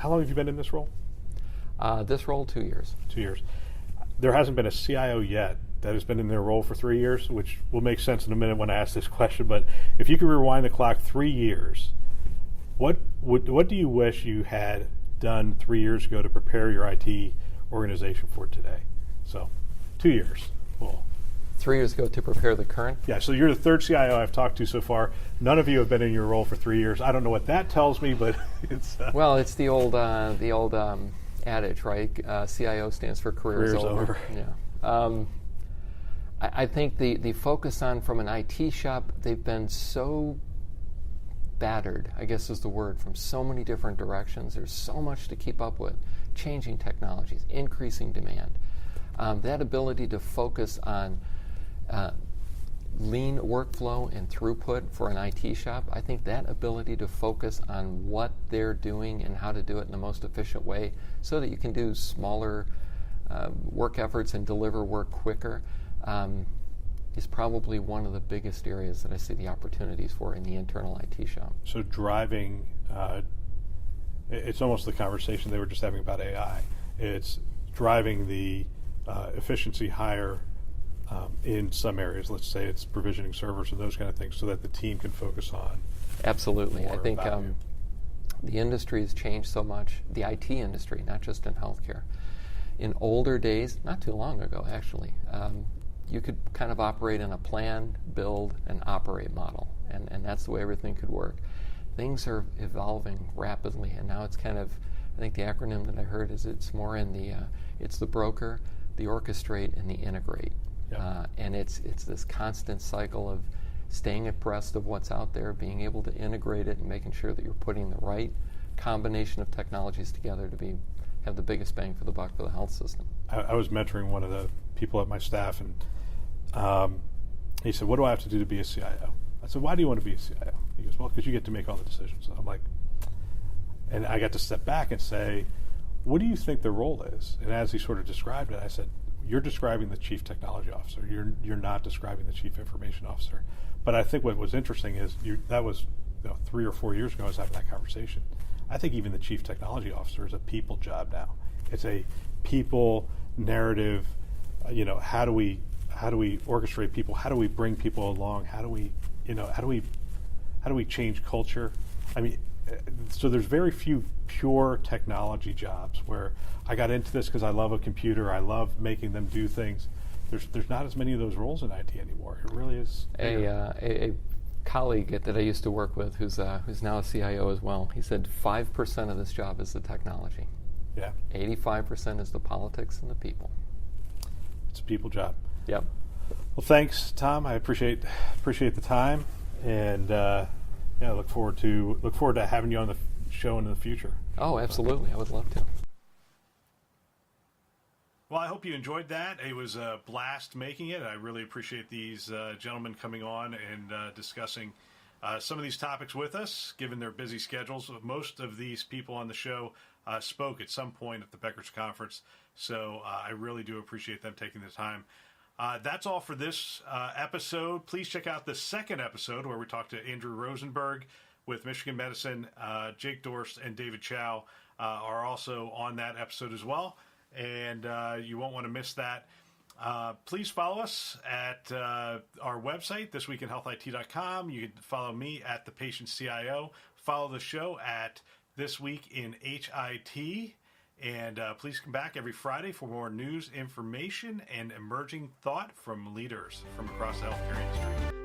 How long have you been in this role? This role, 2 years. 2 years. There hasn't been a CIO yet that has been in their role for 3 years, which will make sense in a minute when I ask this question. But if you could rewind the clock 3 years, what do you wish you had done 3 years ago to prepare your IT organization for today? So, 2 years. Cool. 3 years ago to prepare the current? Yeah, so you're the third CIO I've talked to so far. None of you have been in your role for 3 years. I don't know what that tells me, but it's... Well, it's the old adage, right? CIO stands for career's over. Yeah. I think the focus on, from an IT shop, they've been so battered, I guess is the word, from so many different directions. There's so much to keep up with. Changing technologies, increasing demand. That ability to focus on lean workflow and throughput for an IT shop, I think that ability to focus on what they're doing and how to do it in the most efficient way so that you can do smaller work efforts and deliver work quicker is probably one of the biggest areas that I see the opportunities for in the internal IT shop. So driving, it's almost the conversation they were just having about AI. It's driving the efficiency higher in some areas. Let's say it's provisioning servers and those kind of things so that the team can focus on. Absolutely. I think the industry has changed so much, the IT industry, not just in healthcare. In older days, not too long ago actually, you could kind of operate in a plan, build, and operate model, and that's the way everything could work. Things are evolving rapidly, and now it's kind of, I think the acronym that I heard is it's more in the, it's the broker, the orchestrate, and the integrate. Yeah. And it's this constant cycle of staying abreast of what's out there, being able to integrate it, and making sure that you're putting the right combination of technologies together to have the biggest bang for the buck for the health system. I was mentoring one of the people at my staff, and he said, "What do I have to do to be a CIO?" I said, "Why do you want to be a CIO?" He goes, "Well, because you get to make all the decisions." I'm like, and I got to step back and say, "What do you think the role is?" And as he sort of described it, I said, "You're describing the chief technology officer. You're not describing the chief information officer." But I think what was interesting is that was 3 or 4 years ago I was having that conversation. I think even the chief technology officer is a people job now. It's a people narrative. How do we orchestrate people? How do we bring people along? How do we change culture? I mean, so there's very few pure technology jobs where I got into this because I love a computer. I love making them do things. There's not as many of those roles in IT anymore. It really is. A colleague that I used to work with, who's now a CIO as well, he said 5% of this job is the technology. Yeah. 85% is the politics and the people. It's a people job. Yep. Well, thanks, Tom. I appreciate the time, and look forward to having you on the show in the future. Oh, absolutely. I would love to. Well, I hope you enjoyed that. It was a blast making it. I really appreciate these gentlemen coming on and discussing some of these topics with us, given their busy schedules. Most of these people on the show spoke at some point at the Becker's conference, so I really do appreciate them taking the time. That's all for this episode. Please check out the second episode where we talked to Andrew Rosenberg with Michigan Medicine. Jake Dorst and David Chow are also on that episode as well, and you won't want to miss that. Please follow us at our website, thisweekinhealthit.com. You can follow me at The Patient CIO. Follow the show at This Week in HIT. And please come back every Friday for more news, information, and emerging thought from leaders from across the healthcare industry.